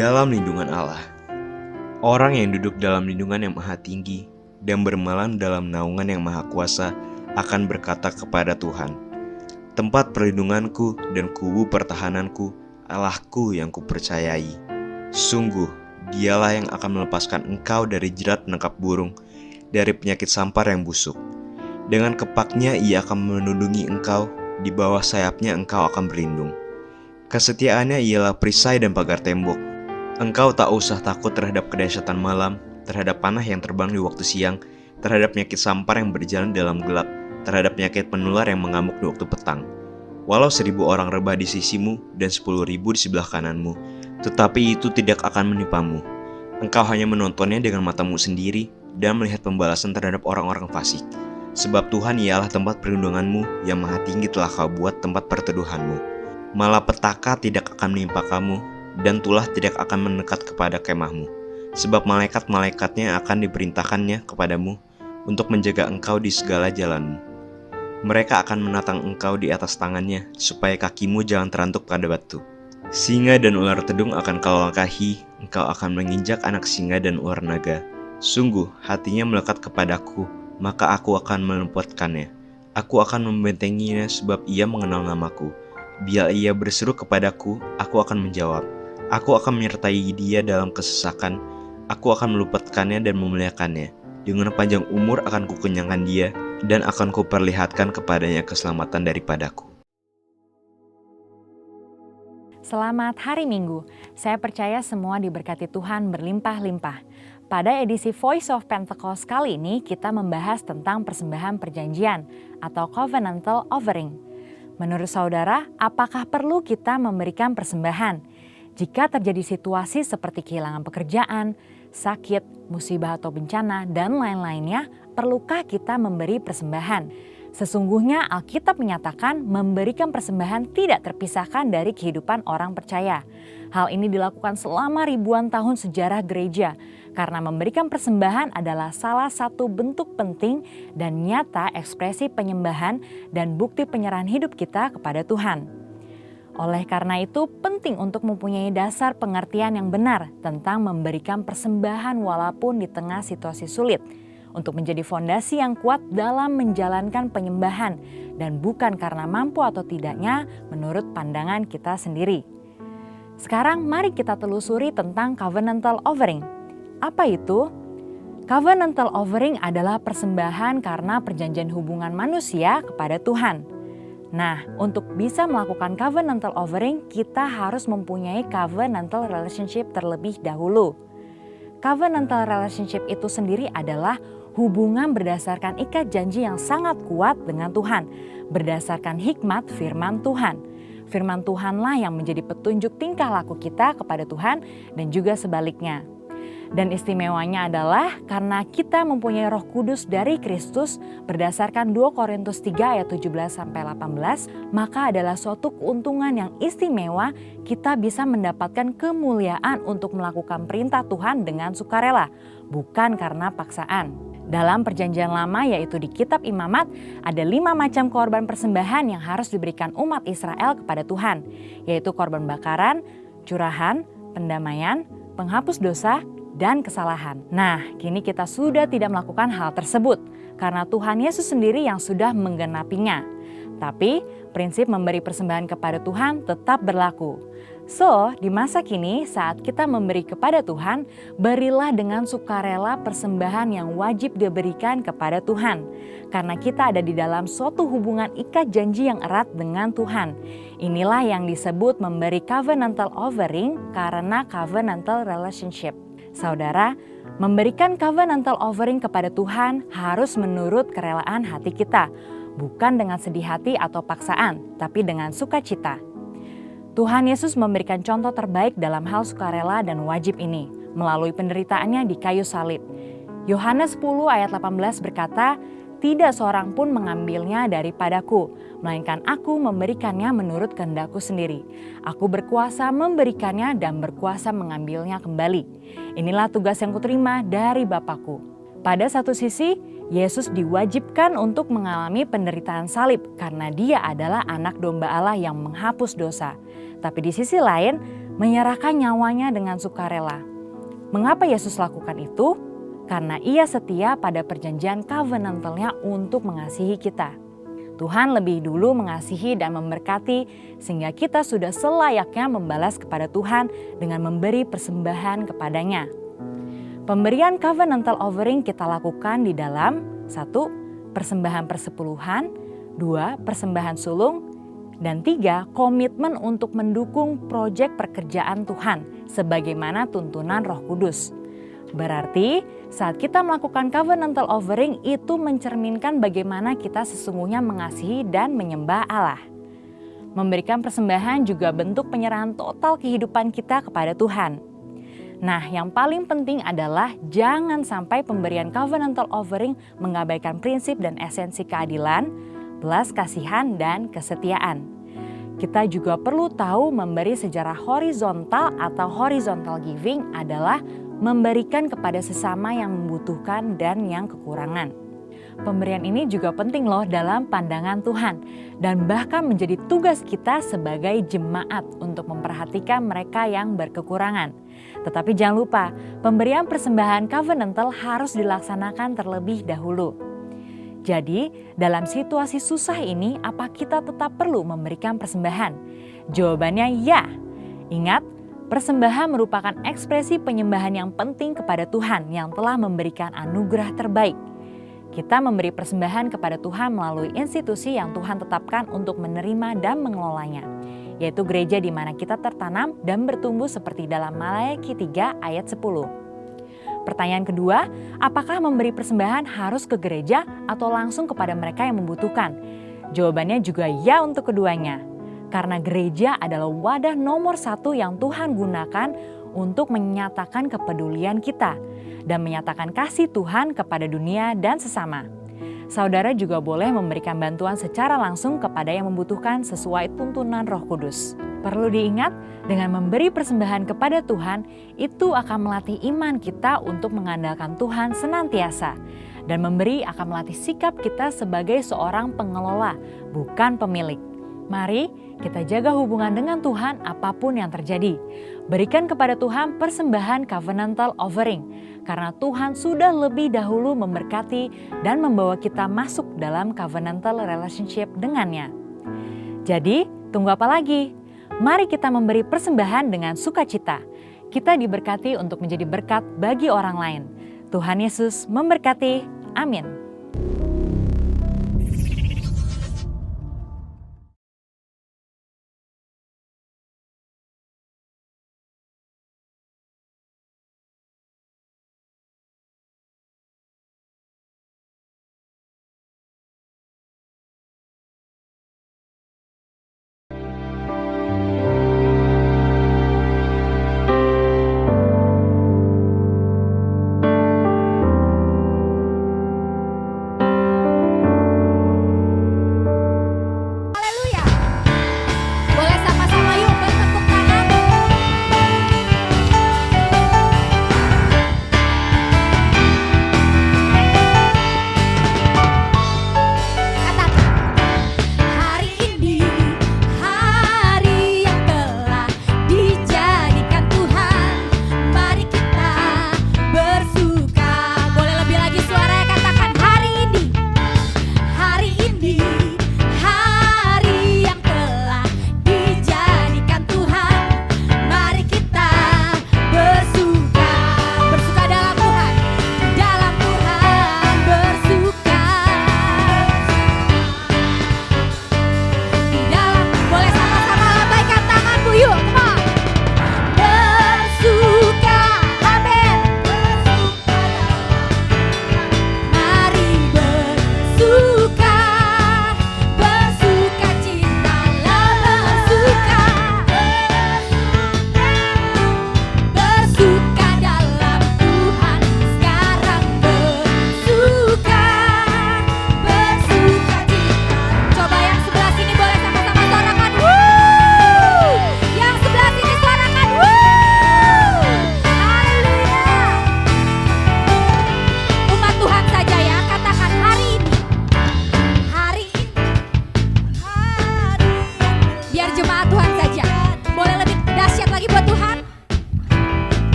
dalam lindungan Allah. Orang yang duduk dalam lindungan yang maha tinggi dan bermalam dalam naungan yang maha kuasa akan berkata kepada Tuhan, tempat perlindunganku dan kubu pertahananku, Allahku yang kupercayai. Sungguh, dialah yang akan melepaskan engkau dari jerat penangkap burung, dari penyakit sampar yang busuk. Dengan kepaknya ia akan melindungi engkau, di bawah sayapnya engkau akan berlindung. Kesetiaannya ialah perisai dan pagar tembok. Engkau tak usah takut terhadap kedahsyatan malam, terhadap panah yang terbang di waktu siang, terhadap penyakit sampar yang berjalan dalam gelap, terhadap penyakit penular yang mengamuk di waktu petang. Walau 1.000 orang rebah di sisimu dan 10.000 di sebelah kananmu, tetapi itu tidak akan menimpamu. Engkau hanya menontonnya dengan matamu sendiri dan melihat pembalasan terhadap orang-orang fasik. Sebab Tuhan ialah tempat perlindunganmu, yang maha tinggi telah kau buat tempat perteduhanmu. Malapetaka tidak akan menimpa kamu, dan tulah tidak akan mendekat kepada kemahmu. Sebab malaikat-malaikatnya akan diperintahkannya kepadamu untuk menjaga engkau di segala jalanmu. Mereka akan menatang engkau di atas tangannya, supaya kakimu jangan terantuk pada batu. Singa dan ular tedung akan kau langkahi, engkau akan menginjak anak singa dan ular naga. Sungguh, hatinya melekat kepadaku, maka aku akan meluputkannya. Aku akan membentenginya sebab ia mengenal namaku. Bila ia berseru kepadaku, aku akan menjawab. Aku akan menyertai dia dalam kesesakan. Aku akan meluputkannya dan memuliakannya. Dengan panjang umur akan kukenyangkan dia, dan akan kuperlihatkan kepadanya keselamatan daripadaku. Selamat hari Minggu. Saya percaya semua diberkati Tuhan berlimpah-limpah. Pada edisi Voice of Pentecost kali ini kita membahas tentang persembahan perjanjian atau covenantal offering. Menurut saudara, apakah perlu kita memberikan persembahan? Jika terjadi situasi seperti kehilangan pekerjaan, sakit, musibah atau bencana, dan lain-lainnya, perlukah kita memberi persembahan? Sesungguhnya Alkitab menyatakan memberikan persembahan tidak terpisahkan dari kehidupan orang percaya. Hal ini dilakukan selama ribuan tahun sejarah gereja, karena memberikan persembahan adalah salah satu bentuk penting dan nyata ekspresi penyembahan dan bukti penyerahan hidup kita kepada Tuhan. Oleh karena itu, penting untuk mempunyai dasar pengertian yang benar tentang memberikan persembahan walaupun di tengah situasi sulit, untuk menjadi fondasi yang kuat dalam menjalankan penyembahan dan bukan karena mampu atau tidaknya menurut pandangan kita sendiri. Sekarang mari kita telusuri tentang covenantal offering. Apa itu? Covenantal offering adalah persembahan karena perjanjian hubungan manusia kepada Tuhan. Nah, untuk bisa melakukan covenantal offering, kita harus mempunyai covenantal relationship terlebih dahulu. Covenantal relationship itu sendiri adalah hubungan berdasarkan ikat janji yang sangat kuat dengan Tuhan, berdasarkan hikmat firman Tuhan. Firman Tuhanlah yang menjadi petunjuk tingkah laku kita kepada Tuhan dan juga sebaliknya. Dan istimewanya adalah karena kita mempunyai Roh Kudus dari Kristus berdasarkan 2 Korintus 3 ayat 17-18, maka adalah suatu keuntungan yang istimewa kita bisa mendapatkan kemuliaan untuk melakukan perintah Tuhan dengan sukarela, bukan karena paksaan. Dalam perjanjian lama yaitu di kitab Imamat ada 5 macam korban persembahan yang harus diberikan umat Israel kepada Tuhan, yaitu korban bakaran, curahan, pendamaian, penghapus dosa, dan kesalahan. Nah, kini kita sudah tidak melakukan hal tersebut karena Tuhan Yesus sendiri yang sudah menggenapinya. Tapi prinsip memberi persembahan kepada Tuhan tetap berlaku. So, di masa kini saat kita memberi kepada Tuhan, berilah dengan sukarela persembahan yang wajib diberikan kepada Tuhan. Karena kita ada di dalam suatu hubungan ikat janji yang erat dengan Tuhan. Inilah yang disebut memberi covenantal offering karena covenantal relationship. Saudara, memberikan covenantal offering kepada Tuhan harus menurut kerelaan hati kita. Bukan dengan sedih hati atau paksaan, tapi dengan sukacita. Tuhan Yesus memberikan contoh terbaik dalam hal sukarela dan wajib ini melalui penderitaannya di kayu salib. Yohanes 10 ayat 18 berkata, "Tidak seorang pun mengambilnya daripadaku, melainkan aku memberikannya menurut kehendakku sendiri. Aku berkuasa memberikannya dan berkuasa mengambilnya kembali. Inilah tugas yang kuterima dari Bapakku." Pada satu sisi, Yesus diwajibkan untuk mengalami penderitaan salib karena dia adalah anak domba Allah yang menghapus dosa. Tapi di sisi lain, menyerahkan nyawanya dengan sukarela. Mengapa Yesus lakukan itu? Karena Ia setia pada perjanjian covenantalnya untuk mengasihi kita. Tuhan lebih dulu mengasihi dan memberkati sehingga kita sudah selayaknya membalas kepada Tuhan dengan memberi persembahan kepadanya. Pemberian covenantal offering kita lakukan di dalam 1. Persembahan persepuluhan, 2. Persembahan sulung, dan 3. Komitmen untuk mendukung proyek pekerjaan Tuhan sebagaimana tuntunan Roh Kudus. Berarti saat kita melakukan covenantal offering itu mencerminkan bagaimana kita sesungguhnya mengasihi dan menyembah Allah. Memberikan persembahan juga bentuk penyerahan total kehidupan kita kepada Tuhan. Nah, yang paling penting adalah jangan sampai pemberian covenantal offering mengabaikan prinsip dan esensi keadilan, belas kasihan, dan kesetiaan. Kita juga perlu tahu memberi secara horizontal atau horizontal giving adalah memberikan kepada sesama yang membutuhkan dan yang kekurangan. Pemberian ini juga penting loh dalam pandangan Tuhan dan bahkan menjadi tugas kita sebagai jemaat untuk memperhatikan mereka yang berkekurangan. Tetapi jangan lupa, pemberian persembahan covenantal harus dilaksanakan terlebih dahulu. Jadi, dalam situasi susah ini, apa kita tetap perlu memberikan persembahan? Jawabannya ya. Ingat, persembahan merupakan ekspresi penyembahan yang penting kepada Tuhan yang telah memberikan anugerah terbaik. Kita memberi persembahan kepada Tuhan melalui institusi yang Tuhan tetapkan untuk menerima dan mengelolanya, yaitu gereja di mana kita tertanam dan bertumbuh seperti dalam Maleakhi 3 ayat 10. Pertanyaan kedua, apakah memberi persembahan harus ke gereja atau langsung kepada mereka yang membutuhkan? Jawabannya juga ya untuk keduanya. Karena gereja adalah wadah nomor 1 yang Tuhan gunakan untuk menyatakan kepedulian kita dan menyatakan kasih Tuhan kepada dunia dan sesama. Saudara juga boleh memberikan bantuan secara langsung kepada yang membutuhkan sesuai tuntunan Roh Kudus. Perlu diingat, dengan memberi persembahan kepada Tuhan, itu akan melatih iman kita untuk mengandalkan Tuhan senantiasa. Dan memberi akan melatih sikap kita sebagai seorang pengelola, bukan pemilik. Mari kita jaga hubungan dengan Tuhan apapun yang terjadi. Berikan kepada Tuhan persembahan covenantal offering, karena Tuhan sudah lebih dahulu memberkati dan membawa kita masuk dalam covenantal relationship dengannya. Jadi, tunggu apa lagi? Mari kita memberi persembahan dengan sukacita. Kita diberkati untuk menjadi berkat bagi orang lain. Tuhan Yesus memberkati. Amin.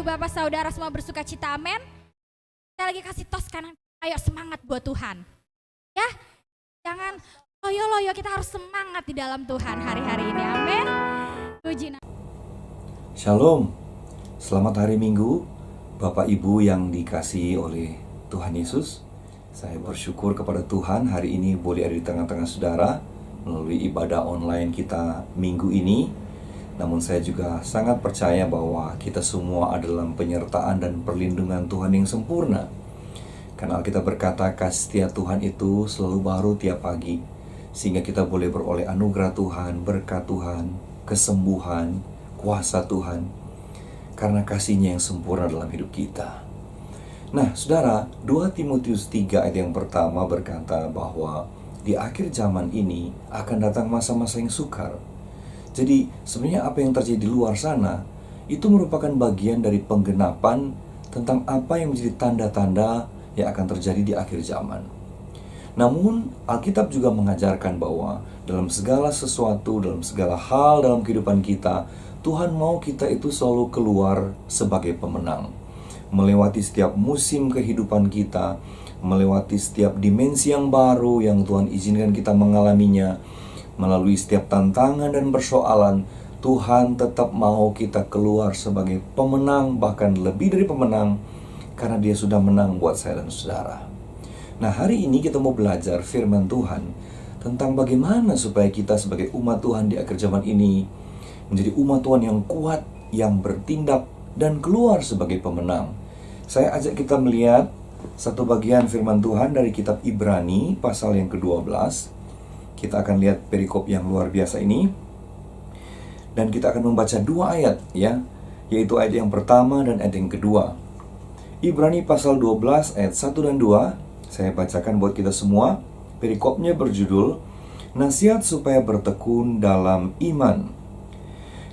bapak, saudara semua bersuka cita, amin. Saya lagi kasih tos kanan, ayo semangat buat Tuhan. Ya, jangan loyo-loyo, kita harus semangat di dalam Tuhan hari-hari ini, amin. Puji nama. Shalom, selamat hari Minggu, Bapak Ibu yang dikasihi oleh Tuhan Yesus. Saya bersyukur kepada Tuhan hari ini boleh ada di tengah-tengah saudara melalui ibadah online kita minggu ini. Namun saya juga sangat percaya bahwa kita semua ada dalam penyertaan dan perlindungan Tuhan yang sempurna. Karena Alkitab berkata kasih setia Tuhan itu selalu baru tiap pagi, sehingga kita boleh beroleh anugerah Tuhan, berkat Tuhan, kesembuhan, kuasa Tuhan, karena kasih-Nya yang sempurna dalam hidup kita. Nah, saudara, 2 Timotius 3 ayat yang pertama berkata bahwa di akhir zaman ini akan datang masa-masa yang sukar. Jadi, sebenarnya apa yang terjadi di luar sana itu merupakan bagian dari penggenapan tentang apa yang menjadi tanda-tanda yang akan terjadi di akhir zaman. Namun, Alkitab juga mengajarkan bahwa dalam segala sesuatu, dalam segala hal dalam kehidupan kita, Tuhan mau kita itu selalu keluar sebagai pemenang. Melewati setiap musim kehidupan kita, melewati setiap dimensi yang baru yang Tuhan izinkan kita mengalaminya, melalui setiap tantangan dan persoalan, Tuhan tetap mau kita keluar sebagai pemenang, bahkan lebih dari pemenang, karena Dia sudah menang buat saya dan saudara. Nah, hari ini kita mau belajar firman Tuhan tentang bagaimana supaya kita sebagai umat Tuhan di akhir zaman ini menjadi umat Tuhan yang kuat, yang bertindak, dan keluar sebagai pemenang. Saya ajak kita melihat satu bagian firman Tuhan dari kitab Ibrani pasal yang ke-12. Kita akan lihat perikop yang luar biasa ini. Dan kita akan membaca 2 ayat ya, yaitu ayat yang pertama dan ayat yang kedua. Ibrani pasal 12 ayat 1 dan 2. Saya bacakan buat kita semua. Perikopnya berjudul Nasihat supaya bertekun dalam iman.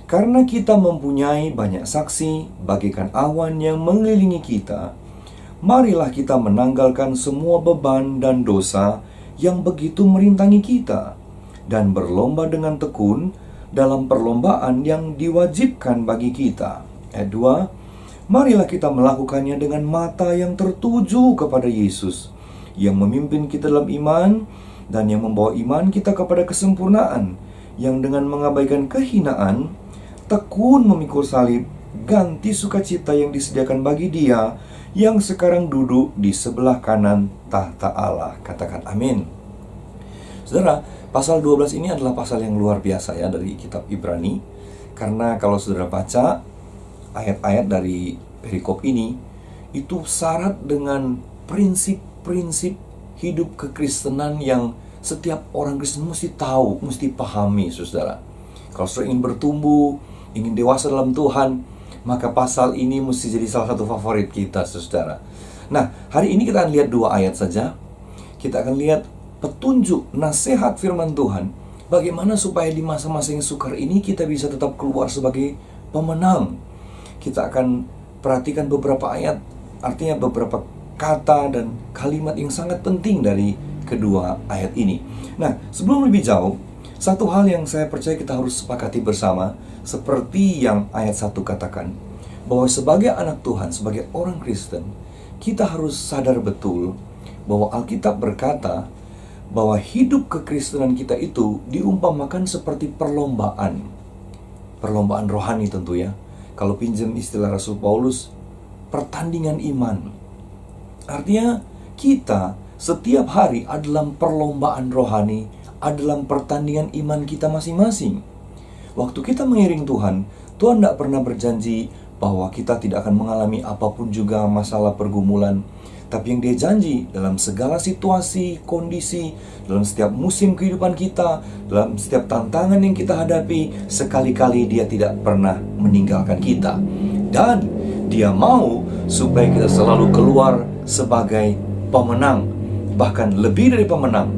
Karena kita mempunyai banyak saksi bagaikan awan yang mengelilingi kita, marilah kita menanggalkan semua beban dan dosa yang begitu merintangi kita, dan berlomba dengan tekun dalam perlombaan yang diwajibkan bagi kita. Ayat 2, marilah kita melakukannya dengan mata yang tertuju kepada Yesus, yang memimpin kita dalam iman, dan yang membawa iman kita kepada kesempurnaan, yang dengan mengabaikan kehinaan, tekun memikul salib, ganti sukacita yang disediakan bagi Dia yang sekarang duduk di sebelah kanan tahta Allah. Katakan amin. Saudara, pasal 12 ini adalah pasal yang luar biasa ya dari kitab Ibrani. Karena kalau saudara baca ayat-ayat dari perikop ini, itu syarat dengan prinsip-prinsip hidup kekristenan yang setiap orang Kristen mesti tahu, mesti pahami, saudara. Kalau saudara ingin bertumbuh, ingin dewasa dalam Tuhan, maka pasal ini mesti jadi salah satu favorit kita, saudara. Nah, hari ini kita akan lihat 2 ayat saja. Kita akan lihat petunjuk, nasihat firman Tuhan, bagaimana supaya di masa-masa yang sukar ini kita bisa tetap keluar sebagai pemenang. Kita akan perhatikan beberapa ayat, artinya beberapa kata dan kalimat yang sangat penting dari kedua ayat ini. Nah, sebelum lebih jauh, satu hal yang saya percaya kita harus sepakati bersama, seperti yang ayat 1 katakan, bahwa sebagai anak Tuhan, sebagai orang Kristen, kita harus sadar betul bahwa Alkitab berkata bahwa hidup kekristenan kita itu diumpamakan seperti perlombaan. Perlombaan rohani tentu ya. Kalau pinjam istilah Rasul Paulus, pertandingan iman. Artinya kita setiap hari adalah perlombaan rohani, adalah pertandingan iman kita masing-masing. Waktu kita mengiring Tuhan, Tuhan tidak pernah berjanji bahwa kita tidak akan mengalami apapun juga masalah pergumulan. Tapi yang Dia janji dalam segala situasi, kondisi, dalam setiap musim kehidupan kita, dalam setiap tantangan yang kita hadapi, sekali-kali Dia tidak pernah meninggalkan kita. Dan Dia mau supaya kita selalu keluar sebagai pemenang, bahkan lebih dari pemenang,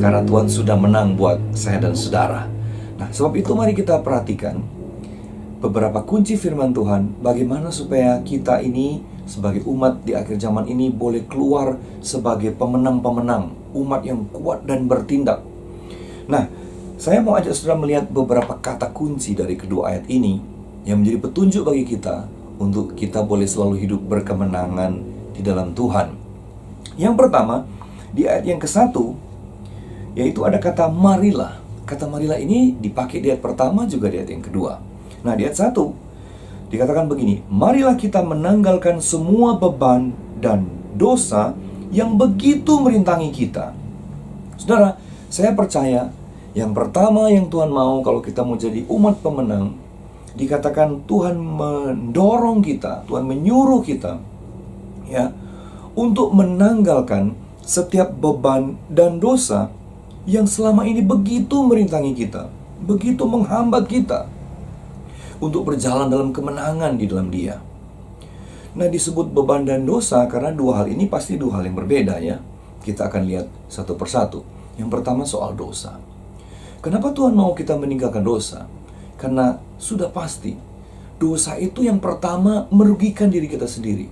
karena Tuhan sudah menang buat saya dan saudara. Nah, sebab itu mari kita perhatikan beberapa kunci firman Tuhan, bagaimana supaya kita ini sebagai umat di akhir zaman ini boleh keluar sebagai pemenang-pemenang, umat yang kuat dan bertindak. Nah, saya mau ajak saudara melihat beberapa kata kunci dari kedua ayat ini yang menjadi petunjuk bagi kita untuk kita boleh selalu hidup berkemenangan di dalam Tuhan. Yang pertama, di ayat yang ke-1, yaitu ada kata marilah. Kata marilah ini dipakai di ayat pertama juga di ayat yang kedua. Nah, di ayat 1 dikatakan begini, marilah kita menanggalkan semua beban dan dosa yang begitu merintangi kita. Saudara, saya percaya yang pertama yang Tuhan mau kalau kita mau jadi umat pemenang, dikatakan Tuhan mendorong kita, Tuhan menyuruh kita ya untuk menanggalkan setiap beban dan dosa yang selama ini begitu merintangi kita, begitu menghambat kita untuk berjalan dalam kemenangan di dalam Dia. Nah, disebut beban dan dosa karena dua hal ini pasti dua hal yang berbeda ya. Kita akan lihat satu persatu. Yang pertama soal dosa. Kenapa Tuhan mau kita meninggalkan dosa? Karena sudah pasti dosa itu yang pertama merugikan diri kita sendiri.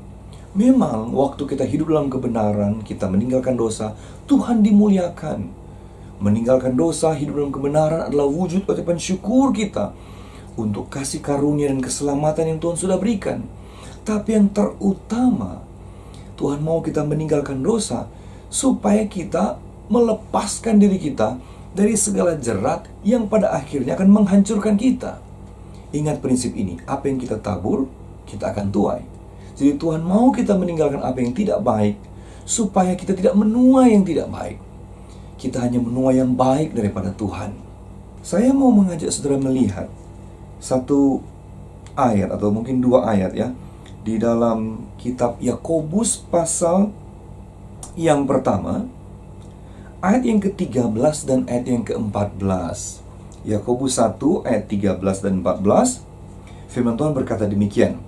Memang waktu kita hidup dalam kebenaran, kita meninggalkan dosa, Tuhan dimuliakan. Meninggalkan dosa, hidup dalam kebenaran adalah wujud ucapan syukur kita untuk kasih karunia dan keselamatan yang Tuhan sudah berikan. Tapi yang terutama, Tuhan mau kita meninggalkan dosa supaya kita melepaskan diri kita dari segala jerat yang pada akhirnya akan menghancurkan kita. Ingat prinsip ini, apa yang kita tabur, kita akan tuai. Jadi Tuhan mau kita meninggalkan apa yang tidak baik supaya kita tidak menuai yang tidak baik. Kita hanya menuai yang baik daripada Tuhan. Saya mau mengajak saudara melihat satu ayat atau mungkin dua ayat ya di dalam kitab Yakobus pasal yang pertama, ayat yang ke-13 dan ayat yang ke-14. Yakobus 1 ayat 13 dan 14. Firman Tuhan berkata demikian.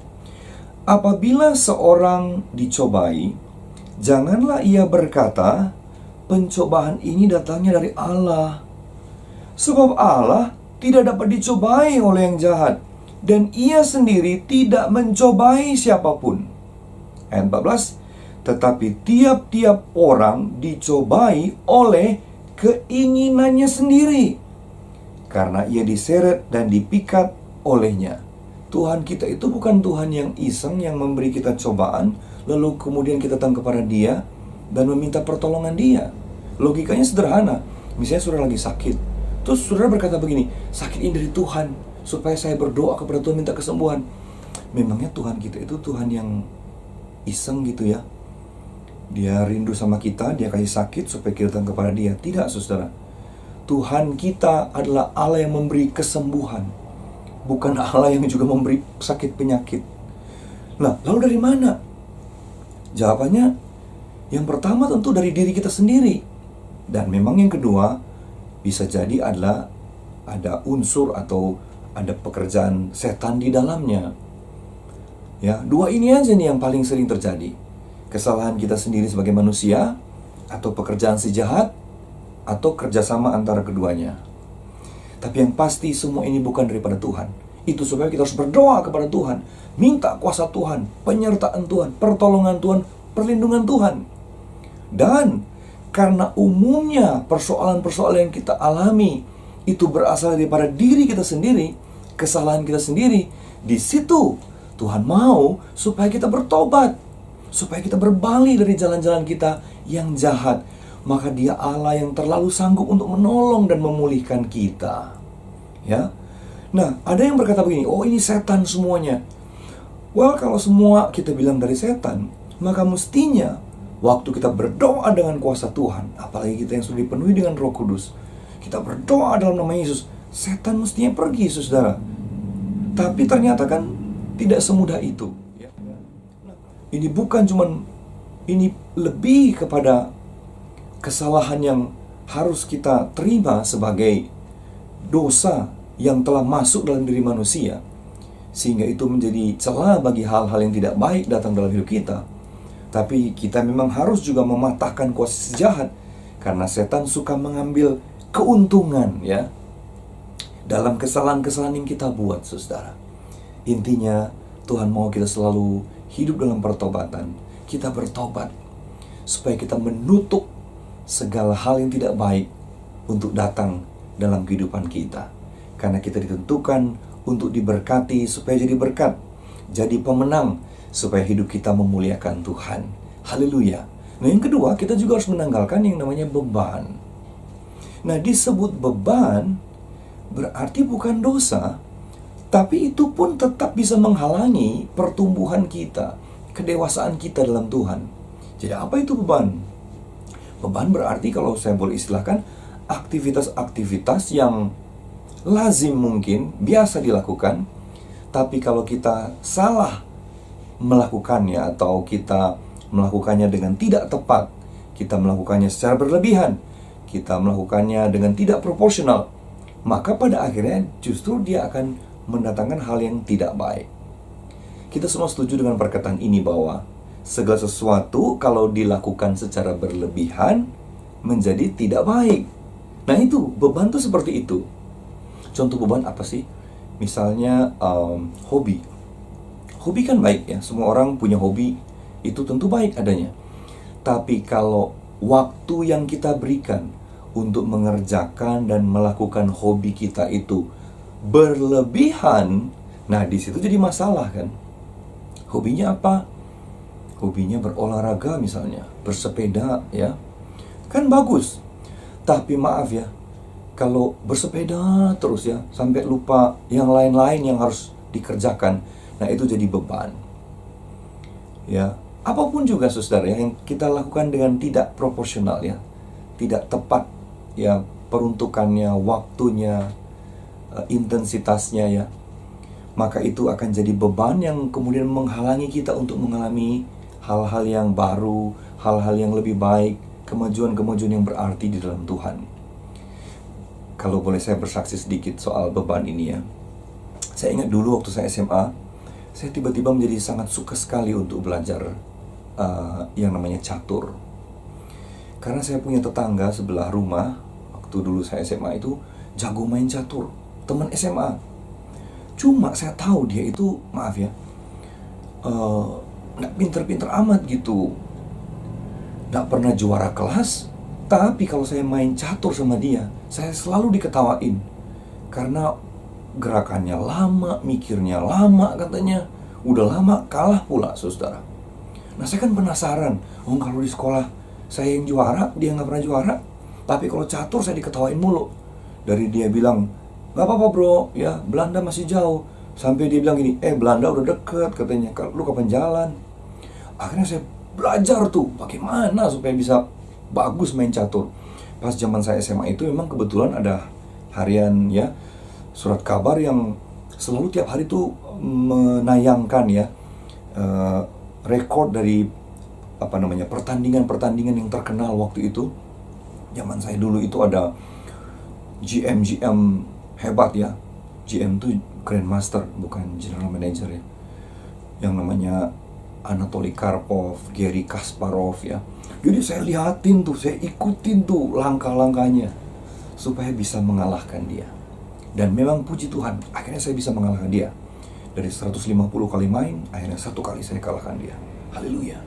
Apabila seorang dicobai, janganlah ia berkata, pencobaan ini datangnya dari Allah. Sebab Allah tidak dapat dicobai oleh yang jahat, dan ia sendiri tidak mencobai siapapun. Ayat 14. Tetapi tiap-tiap orang dicobai oleh keinginannya sendiri, karena ia diseret dan dipikat olehnya. Tuhan kita itu bukan Tuhan yang iseng, yang memberi kita cobaan lalu kemudian kita datang kepada Dia dan meminta pertolongan Dia. Logikanya sederhana. Misalnya saudara lagi sakit, terus saudara berkata begini, sakit ini dari Tuhan, supaya saya berdoa kepada Tuhan minta kesembuhan. Memangnya Tuhan kita itu Tuhan yang iseng gitu ya? Dia rindu sama kita, Dia kasih sakit supaya kita datang kepada Dia. Tidak, saudara. Tuhan kita adalah Allah yang memberi kesembuhan, bukan Allah yang juga memberi sakit penyakit. Nah, lalu dari mana? Jawabannya, yang pertama tentu dari diri kita sendiri. Dan memang yang kedua, bisa jadi adalah ada unsur atau ada pekerjaan setan di dalamnya. Ya, dua ini aja nih yang paling sering terjadi. Kesalahan kita sendiri sebagai manusia, atau pekerjaan si jahat, atau kerjasama antara keduanya. Tapi yang pasti semua ini bukan daripada Tuhan. Itu supaya kita harus berdoa kepada Tuhan, minta kuasa Tuhan, penyertaan Tuhan, pertolongan Tuhan, perlindungan Tuhan. Dan karena umumnya persoalan-persoalan yang kita alami itu berasal daripada diri kita sendiri, kesalahan kita sendiri, di situ Tuhan mau supaya kita bertobat, supaya kita berbalik dari jalan-jalan kita yang jahat. Maka Dia Allah yang terlalu sanggup untuk menolong dan memulihkan kita. Ya. Nah, ada yang berkata begini, oh ini setan semuanya. Well, kalau semua kita bilang dari setan, maka mestinya waktu kita berdoa dengan kuasa Tuhan, apalagi kita yang sudah dipenuhi dengan Roh Kudus, kita berdoa dalam nama Yesus, setan mestinya pergi, saudara. Tapi ternyata kan tidak semudah itu. Ini bukan cuman, ini lebih kepada kesalahan yang harus kita terima sebagai dosa yang telah masuk dalam diri manusia, sehingga itu menjadi celah bagi hal-hal yang tidak baik datang dalam hidup kita. Tapi kita memang harus juga mematahkan kuasa si jahat, karena setan suka mengambil keuntungan ya dalam kesalahan-kesalahan yang kita buat, saudara. Intinya Tuhan mau kita selalu hidup dalam pertobatan. Kita bertobat supaya kita menutup segala hal yang tidak baik untuk datang dalam kehidupan kita. Karena kita ditentukan untuk diberkati supaya jadi berkat. jadi pemenang supaya hidup kita memuliakan Tuhan. Haleluya. Nah, yang kedua, kita juga harus menanggalkan yang namanya beban. Nah, disebut beban berarti bukan dosa, tapi itu pun tetap bisa menghalangi pertumbuhan kita, kedewasaan kita dalam Tuhan. Jadi apa itu beban? Beban berarti, kalau saya boleh istilahkan, aktivitas-aktivitas yang lazim mungkin, biasa dilakukan, tapi kalau kita salah melakukannya atau kita melakukannya dengan tidak tepat, kita melakukannya secara berlebihan, kita melakukannya dengan tidak proporsional, maka pada akhirnya justru dia akan mendatangkan hal yang tidak baik. Kita semua setuju dengan perkataan ini bahwa segala sesuatu kalau dilakukan secara berlebihan menjadi tidak baik. Nah, itu beban tuh seperti itu. Contoh beban apa sih? Misalnya hobi. Hobi kan baik ya, semua orang punya hobi, itu tentu baik adanya. Tapi kalau waktu yang kita berikan untuk mengerjakan dan melakukan hobi kita itu berlebihan, nah di situ jadi masalah kan. Hobinya apa? Hobinya berolahraga misalnya, bersepeda ya. Kan bagus. Tapi maaf ya, kalau bersepeda terus ya, sampai lupa yang lain-lain yang harus dikerjakan, nah itu jadi beban. Ya, apapun juga saudara ya, yang kita lakukan dengan tidak proporsional ya, tidak tepat ya peruntukannya, waktunya, intensitasnya ya, maka itu akan jadi beban yang kemudian menghalangi kita untuk mengalami hal-hal yang baru, hal-hal yang lebih baik, kemajuan-kemajuan yang berarti di dalam Tuhan. Kalau boleh saya bersaksi sedikit soal beban ini ya. Saya ingat dulu waktu saya SMA, saya tiba-tiba menjadi sangat suka sekali untuk belajar yang namanya catur. Karena saya punya tetangga sebelah rumah, waktu dulu saya SMA itu jago main catur, teman SMA. Cuma saya tahu dia itu, maaf ya, nggak pinter-pinter amat gitu, nggak pernah juara kelas. Tapi kalau saya main catur sama dia, saya selalu diketawain karena gerakannya lama, mikirnya lama katanya. Udah lama kalah pula saudara. Nah saya kan penasaran, kalau di sekolah saya yang juara, dia nggak pernah juara, tapi kalau catur saya diketawain mulu. Dari dia bilang, "Gak apa-apa bro, ya Belanda masih jauh." Sampai dia bilang gini, Belanda udah deket katanya, lu kapan jalan? Akhirnya saya belajar tuh bagaimana supaya bisa bagus main catur. Pas zaman saya SMA itu memang kebetulan ada harian ya, surat kabar yang selalu tiap hari tuh menayangkan ya rekor dari pertandingan-pertandingan yang terkenal waktu itu. Zaman saya dulu itu ada GM hebat ya. GM tuh Grandmaster, bukan General Manager ya. Yang namanya Anatoly Karpov, Garry Kasparov ya. Jadi saya lihatin tuh, saya ikutin tuh langkah-langkahnya supaya bisa mengalahkan dia. Dan memang puji Tuhan, akhirnya saya bisa mengalahkan dia. Dari 150 kali main, akhirnya 1 kali saya kalahkan dia. Haleluya.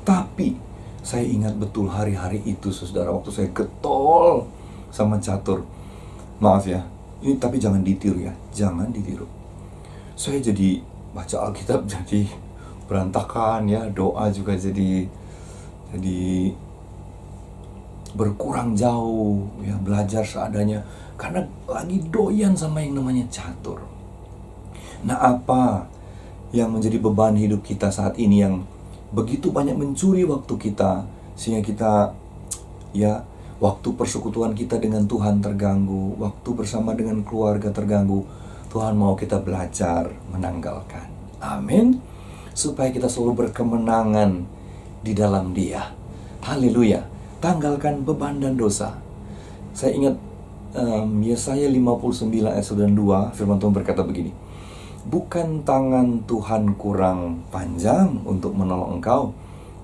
Tapi saya ingat betul hari-hari itu saudara, waktu saya getol sama catur. Maaf ya, ini tapi jangan ditiru ya, jangan ditiru. Saya jadi baca Alkitab jadi berantakan ya, doa juga jadi berkurang jauh ya, belajar seadanya karena lagi doyan sama yang namanya catur. Nah, apa yang menjadi beban hidup kita saat ini yang begitu banyak mencuri waktu kita, sehingga kita ya, waktu persekutuan kita dengan Tuhan terganggu, waktu bersama dengan keluarga terganggu. Tuhan mau kita belajar menanggalkan. Amin. Supaya kita selalu berkemenangan di dalam Dia. Haleluya. Tanggalkan beban dan dosa. Saya ingat Yesaya 59 ayat 92, firman Tuhan berkata begini. Bukan tangan Tuhan kurang panjang untuk menolong engkau,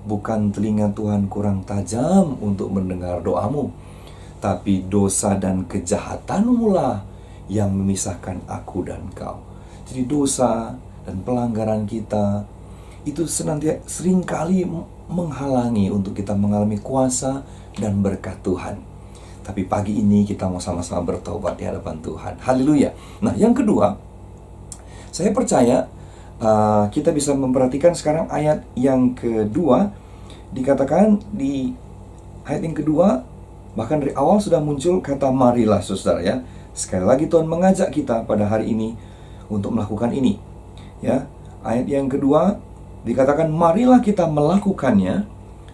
bukan telinga Tuhan kurang tajam untuk mendengar doamu, tapi dosa dan kejahatanmu lah yang memisahkan aku dan kau. Jadi dosa dan pelanggaran kita itu seringkali menghalangi untuk kita mengalami kuasa dan berkat Tuhan. Tapi pagi ini kita mau sama-sama bertobat di hadapan Tuhan. Haleluya. Nah, yang kedua, saya percaya kita bisa memperhatikan sekarang ayat yang kedua. Dikatakan di ayat yang kedua, bahkan dari awal sudah muncul kata marilah, saudara ya. Sekali lagi Tuhan mengajak kita pada hari ini untuk melakukan ini. Ya, ayat yang kedua dikatakan marilah kita melakukannya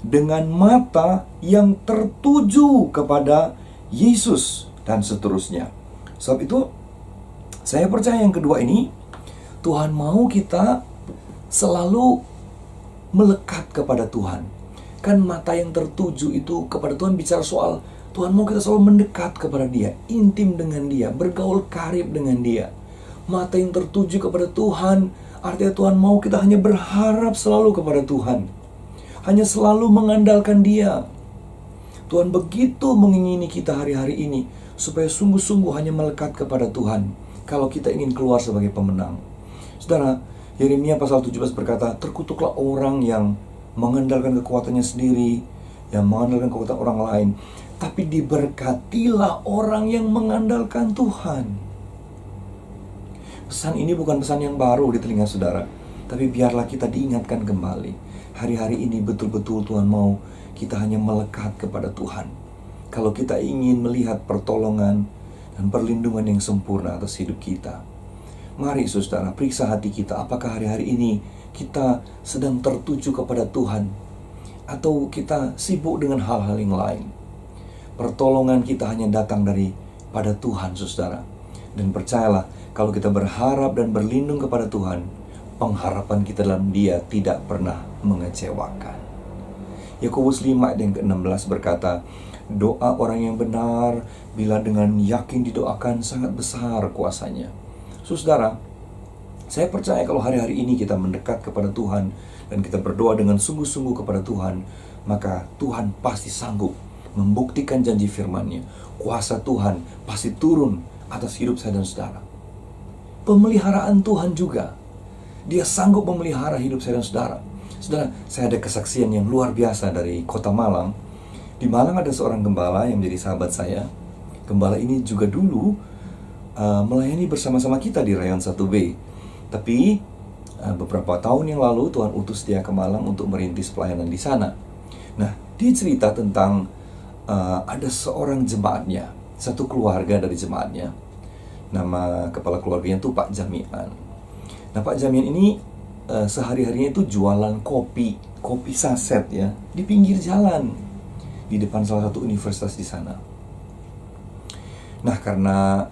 dengan mata yang tertuju kepada Yesus dan seterusnya. Sebab itu saya percaya yang kedua ini Tuhan mau kita selalu melekat kepada Tuhan. Kan mata yang tertuju itu kepada Tuhan bicara soal Tuhan mau kita selalu mendekat kepada Dia, intim dengan Dia, bergaul karib dengan Dia. Mata yang tertuju kepada Tuhan artinya Tuhan mau kita hanya berharap selalu kepada Tuhan, hanya selalu mengandalkan Dia. Tuhan begitu mengingini kita hari-hari ini supaya sungguh-sungguh hanya melekat kepada Tuhan kalau kita ingin keluar sebagai pemenang. Saudara, Yeremia pasal 17 berkata, terkutuklah orang yang mengandalkan kekuatannya sendiri, yang mengandalkan kekuatan orang lain, tapi diberkatilah orang yang mengandalkan Tuhan. Pesan ini bukan pesan yang baru di telinga saudara, tapi biarlah kita diingatkan kembali. Hari-hari ini betul-betul Tuhan mau kita hanya melekat kepada Tuhan. Kalau kita ingin melihat pertolongan dan perlindungan yang sempurna atas hidup kita. Mari saudara, periksa hati kita. Apakah hari-hari ini kita sedang tertuju kepada Tuhan, atau kita sibuk dengan hal-hal yang lain? Pertolongan kita hanya datang pada Tuhan, saudara. Dan percayalah, kalau kita berharap dan berlindung kepada Tuhan, pengharapan kita dalam Dia tidak pernah mengecewakan. Yakobus 5 ayat yang ke-16 berkata, doa orang yang benar bila dengan yakin didoakan sangat besar kuasanya. Saudara, saya percaya kalau hari-hari ini kita mendekat kepada Tuhan dan kita berdoa dengan sungguh-sungguh kepada Tuhan, maka Tuhan pasti sanggup membuktikan janji firman-Nya. Kuasa Tuhan pasti turun atas hidup saya dan saudara. Pemeliharaan Tuhan juga, Dia sanggup memelihara hidup saya dan saudara. Saudara, saya ada kesaksian yang luar biasa dari kota Malang. Di Malang ada seorang gembala yang menjadi sahabat saya. Gembala ini juga dulu melayani bersama-sama kita di Rayon 1B. Tapi beberapa tahun yang lalu Tuhan utus dia ke Malang untuk merintis pelayanan di sana. Nah, dia cerita tentang ada seorang jemaatnya, satu keluarga dari jemaatnya. Nama kepala keluarganya itu Pak Jamian. Nah, Pak Jamian ini sehari-harinya itu jualan kopi saset ya, di pinggir jalan, di depan salah satu universitas di sana. Nah, karena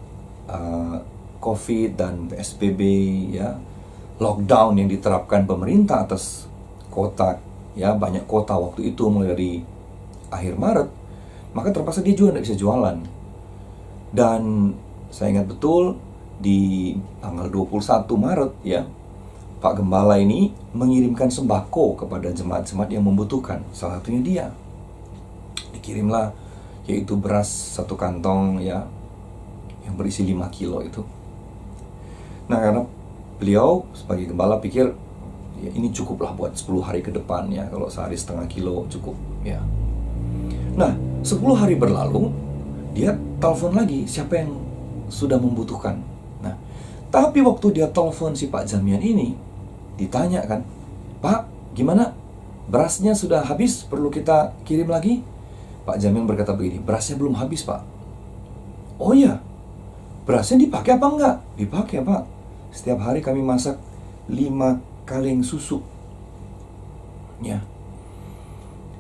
COVID dan PSBB ya, lockdown yang diterapkan pemerintah atas kota ya, banyak kota waktu itu mulai dari akhir Maret, maka terpaksa dia juga tidak bisa jualan. Dan saya ingat betul di tanggal 21 Maret ya, Pak Gembala ini mengirimkan sembako kepada jemaat-jemaat yang membutuhkan. Salah satunya dia. Dikirimlah yaitu beras 1 kantong ya, yang berisi 5 kilo itu. Nah, karena beliau sebagai gembala pikir ya ini cukuplah buat 10 hari ke depan ya, kalau sehari setengah kilo cukup ya. Nah, 10 hari berlalu, dia telepon lagi siapa yang sudah membutuhkan. Nah, tapi waktu dia telepon si Pak Jamian ini, ditanya kan, Pak, gimana? Berasnya sudah habis, perlu kita kirim lagi? Pak Jamian berkata begini, berasnya belum habis, Pak. Oh iya, berasnya dipakai apa enggak? Dipakai, Pak. Setiap hari kami masak 5 kaleng susu. Ya.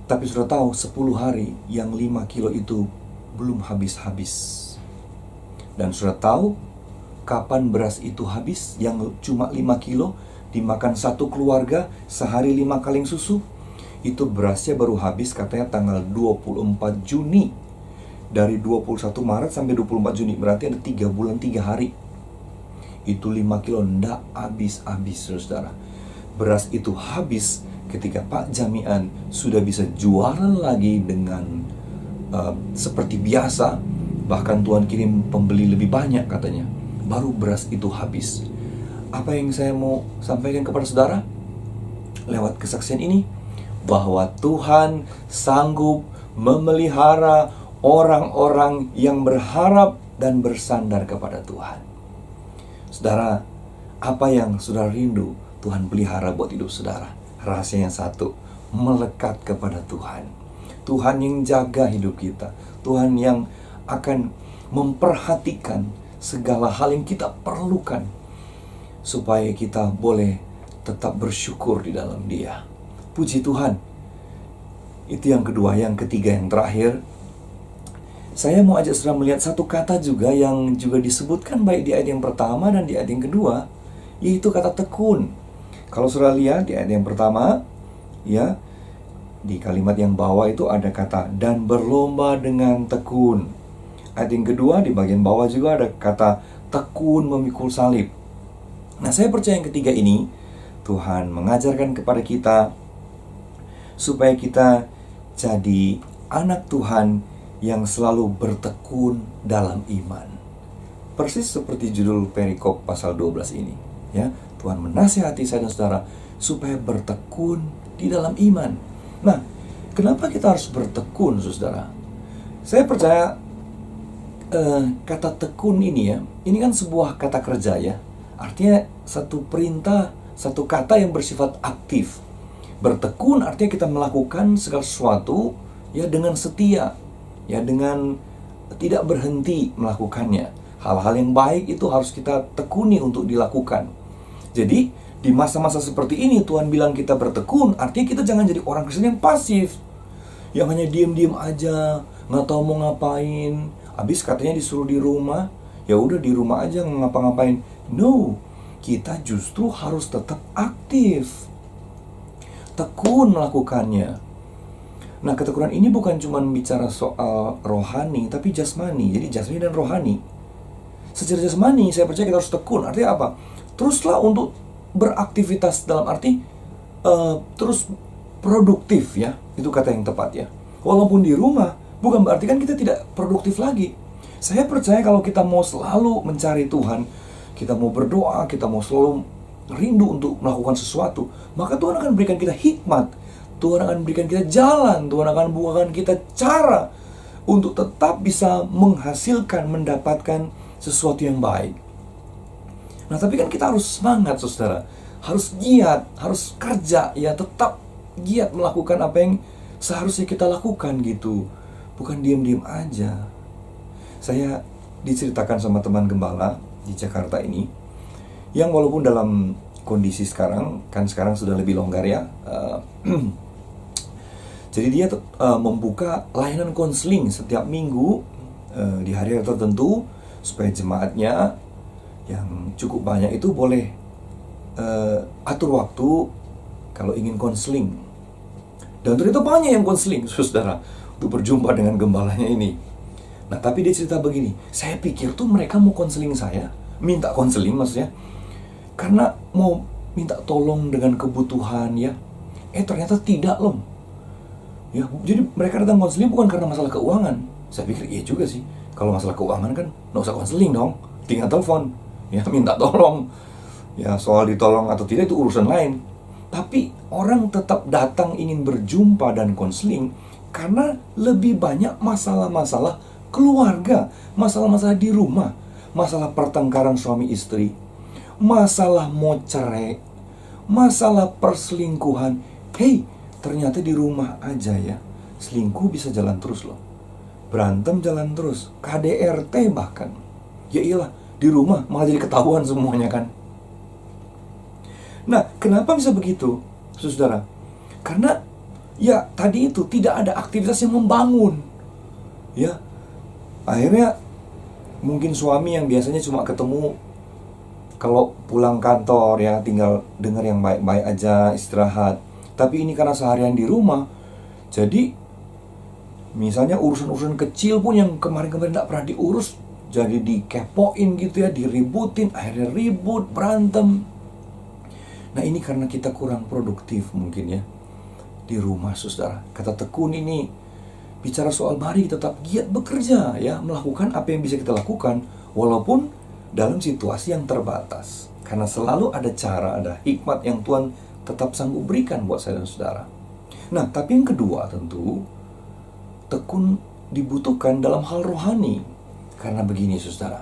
Tapi sudah tahu 10 hari yang 5 kilo itu belum habis-habis. Dan sudah tahu kapan beras itu habis yang cuma 5 kilo dimakan satu keluarga sehari 5 kaleng susu. Itu berasnya baru habis katanya tanggal 24 Juni. Dari 21 Maret sampai 24 Juni, berarti ada 3 bulan 3 hari. Itu 5 kilo ndak habis-habis, saudara. Beras itu habis ketika Pak Jamian sudah bisa jualan lagi dengan seperti biasa. Bahkan Tuhan kirim pembeli lebih banyak katanya. Baru beras itu habis. Apa yang saya mau sampaikan kepada saudara lewat kesaksian ini, bahwa Tuhan sanggup memelihara orang-orang yang berharap dan bersandar kepada Tuhan. Saudara, apa yang saudara rindu Tuhan pelihara buat hidup saudara. Rahasia yang satu, melekat kepada Tuhan. Tuhan yang jaga hidup kita. Tuhan yang akan memperhatikan segala hal yang kita perlukan supaya kita boleh tetap bersyukur di dalam Dia. Puji Tuhan. Itu yang kedua. Yang ketiga, yang terakhir, saya mau ajak saudara melihat satu kata juga yang juga disebutkan baik di ayat yang pertama dan di ayat yang kedua, yaitu kata tekun. Kalau saudara lihat di ayat yang pertama, ya, di kalimat yang bawah itu ada kata dan berlomba dengan tekun. Ayat yang kedua di bagian bawah juga ada kata tekun memikul salib. Nah, saya percaya yang ketiga ini Tuhan mengajarkan kepada kita supaya kita jadi anak Tuhan yang selalu bertekun dalam iman. Persis seperti judul perikop pasal 12 ini, ya. Tuhan menasihati saya dan saudara supaya bertekun di dalam iman. Nah, kenapa kita harus bertekun, saudara? Saya percaya kata tekun ini ya, ini kan sebuah kata kerja ya. Artinya satu perintah, satu kata yang bersifat aktif. Bertekun artinya kita melakukan segala sesuatu ya dengan setia, ya dengan tidak berhenti melakukannya. Hal-hal yang baik itu harus kita tekuni untuk dilakukan. Jadi di masa-masa seperti ini Tuhan bilang kita bertekun, artinya kita jangan jadi orang Kristen yang pasif, yang hanya diam-diam aja, nggak tahu mau ngapain. Habis katanya disuruh di rumah, ya udah di rumah aja nggak ngapa-ngapain. No, kita justru harus tetap aktif, tekun melakukannya. Nah, ketekunan ini bukan cuma bicara soal rohani, tapi jasmani. Jadi jasmani dan rohani. Secara jasmani, saya percaya kita harus tekun. Artinya apa? Teruslah untuk beraktivitas dalam arti terus produktif ya. Itu kata yang tepat ya. Walaupun di rumah, bukan berarti kan kita tidak produktif lagi. Saya percaya kalau kita mau selalu mencari Tuhan, kita mau berdoa, kita mau selalu rindu untuk melakukan sesuatu, maka Tuhan akan berikan kita hikmat, Tuhan akan berikan kita jalan, Tuhan akan bukakan kita cara untuk tetap bisa menghasilkan, mendapatkan sesuatu yang baik. Nah, tapi kan kita harus semangat, saudara. Harus giat, harus kerja, ya tetap giat melakukan apa yang seharusnya kita lakukan gitu. Bukan diam-diam aja. Saya diceritakan sama teman gembala di Jakarta ini, yang walaupun dalam kondisi sekarang, kan sekarang sudah lebih longgar ya. Jadi dia membuka layanan konseling setiap minggu di hari tertentu supaya jemaatnya yang cukup banyak itu boleh atur waktu kalau ingin konseling. Dan ternyata banyak yang konseling, saudara, untuk berjumpa dengan gembalanya ini. Nah, tapi dia cerita begini, saya pikir tuh mereka mau konseling saya, minta konseling maksudnya, karena mau minta tolong dengan kebutuhan ya. Ternyata tidak loh. Ya, jadi mereka datang konseling bukan karena masalah keuangan. Saya pikir iya juga sih. Kalau masalah keuangan kan nggak usah konseling dong, tinggal telepon. Ya, minta tolong. Ya, soal ditolong atau tidak itu urusan lain. Tapi orang tetap datang ingin berjumpa dan konseling karena lebih banyak masalah-masalah keluarga, masalah-masalah di rumah, masalah pertengkaran suami istri, masalah mau cerai, masalah perselingkuhan. Hey, ternyata di rumah aja ya, selingkuh bisa jalan terus loh. Berantem jalan terus, KDRT bahkan. Ya iyalah, di rumah malah jadi ketahuan semuanya kan. Nah, kenapa bisa begitu, saudara? Karena ya tadi itu tidak ada aktivitas yang membangun. Ya, akhirnya mungkin suami yang biasanya cuma ketemu kalau pulang kantor ya, tinggal dengar yang baik-baik aja, istirahat. Tapi ini karena seharian di rumah, jadi misalnya urusan-urusan kecil pun yang kemarin-kemarin tidak pernah diurus, jadi dikepoin gitu ya, diributin, akhirnya ribut, berantem. Nah, ini karena kita kurang produktif mungkin ya di rumah, saudara. Kata tekun ini bicara soal mari tetap giat bekerja ya, melakukan apa yang bisa kita lakukan walaupun dalam situasi yang terbatas. Karena selalu ada cara, ada hikmat yang Tuhan tetap sanggup berikan buat saya dan saudara. Nah, tapi yang kedua tentu tekun dibutuhkan dalam hal rohani. Karena begini, saudara.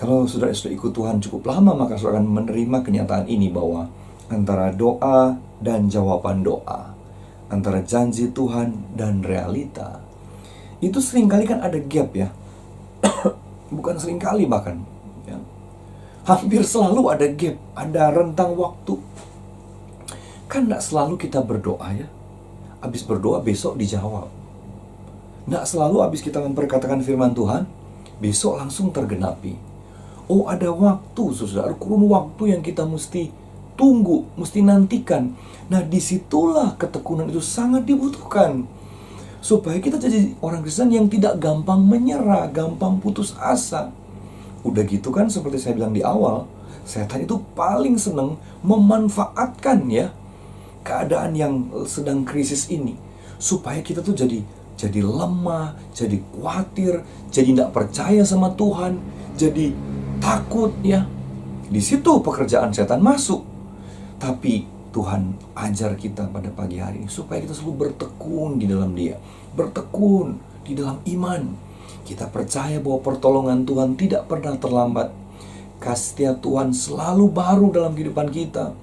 Kalau saudara sudah ikut Tuhan cukup lama, maka saudara akan menerima kenyataan ini bahwa antara doa dan jawaban doa, antara janji Tuhan dan realita, itu seringkali kan ada gap ya. Bukan seringkali bahkan ya. Hampir selalu ada gap, ada rentang waktu. Kan tidak selalu kita berdoa ya, habis berdoa besok dijawab. Tidak selalu habis kita memperkatakan firman Tuhan, besok langsung tergenapi. Oh, ada waktu, saudara, kurun waktu yang kita mesti tunggu, mesti nantikan. Nah, disitulah ketekunan itu sangat dibutuhkan. Supaya kita jadi orang Kristen yang tidak gampang menyerah, gampang putus asa. Udah gitu kan, seperti saya bilang di awal, setan itu paling seneng memanfaatkan ya keadaan yang sedang krisis ini. Supaya kita tuh jadi lemah, jadi khawatir, jadi tidak percaya sama Tuhan, jadi takut ya. Di situ pekerjaan setan masuk. Tapi Tuhan ajar kita pada pagi hari supaya kita selalu bertekun di dalam Dia, bertekun di dalam iman. Kita percaya bahwa pertolongan Tuhan tidak pernah terlambat. Kasih Tuhan selalu baru dalam kehidupan kita.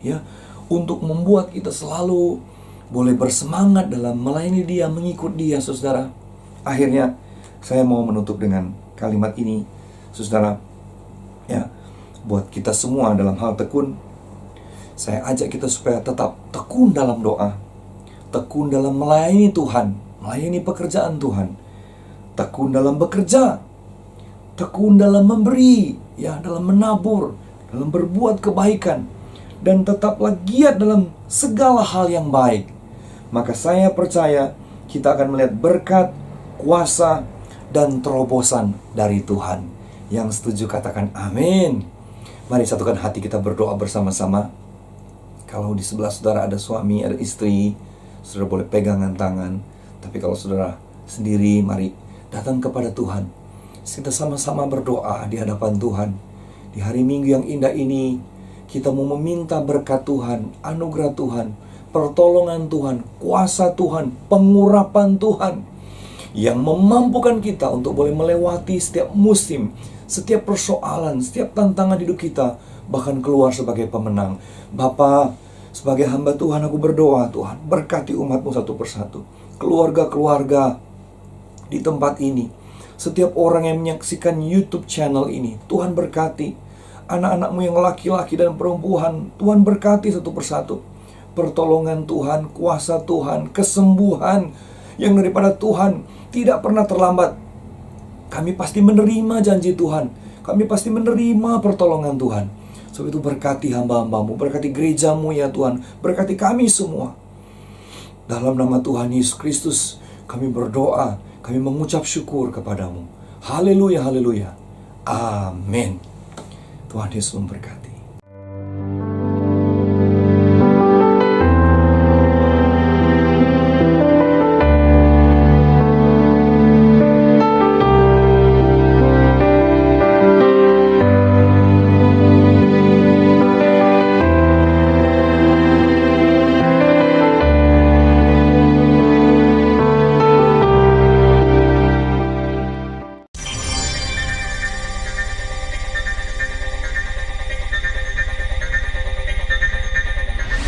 Ya, untuk membuat kita selalu boleh bersemangat dalam melayani Dia, mengikut Dia, saudara. Akhirnya saya mau menutup dengan kalimat ini, saudara. Ya, buat kita semua dalam hal tekun, saya ajak kita supaya tetap tekun dalam doa, tekun dalam melayani Tuhan, melayani pekerjaan Tuhan, tekun dalam bekerja, tekun dalam memberi, ya, dalam menabur, dalam berbuat kebaikan, dan tetaplah giat dalam segala hal yang baik. Maka saya percaya kita akan melihat berkat, kuasa, dan terobosan dari Tuhan. Yang setuju katakan amin. Mari satukan hati kita berdoa bersama-sama. Kalau di sebelah saudara ada suami, ada istri, saudara boleh pegangan tangan. Tapi kalau saudara sendiri, mari datang kepada Tuhan. Kita sama-sama berdoa di hadapan Tuhan. Di hari Minggu yang indah ini, kita mau meminta berkat Tuhan, anugerah Tuhan, pertolongan Tuhan, kuasa Tuhan, pengurapan Tuhan, yang memampukan kita untuk boleh melewati setiap musim, setiap persoalan, setiap tantangan hidup kita, bahkan keluar sebagai pemenang. Bapa, sebagai hamba Tuhan, aku berdoa, Tuhan, berkati umat-Mu satu persatu, keluarga-keluarga di tempat ini, setiap orang yang menyaksikan YouTube channel ini, Tuhan berkati. Anak-anak-Mu yang laki-laki dan perempuan, Tuhan berkati satu persatu. Pertolongan Tuhan, kuasa Tuhan, kesembuhan yang daripada Tuhan tidak pernah terlambat. Kami pasti menerima janji Tuhan, kami pasti menerima pertolongan Tuhan. Sebab itu berkati hamba-hamba-Mu, berkati gereja-Mu ya Tuhan, berkati kami semua. Dalam nama Tuhan Yesus Kristus kami berdoa, kami mengucap syukur kepadamu. Haleluya, haleluya. Amin. Tuhan Yesus memberkati.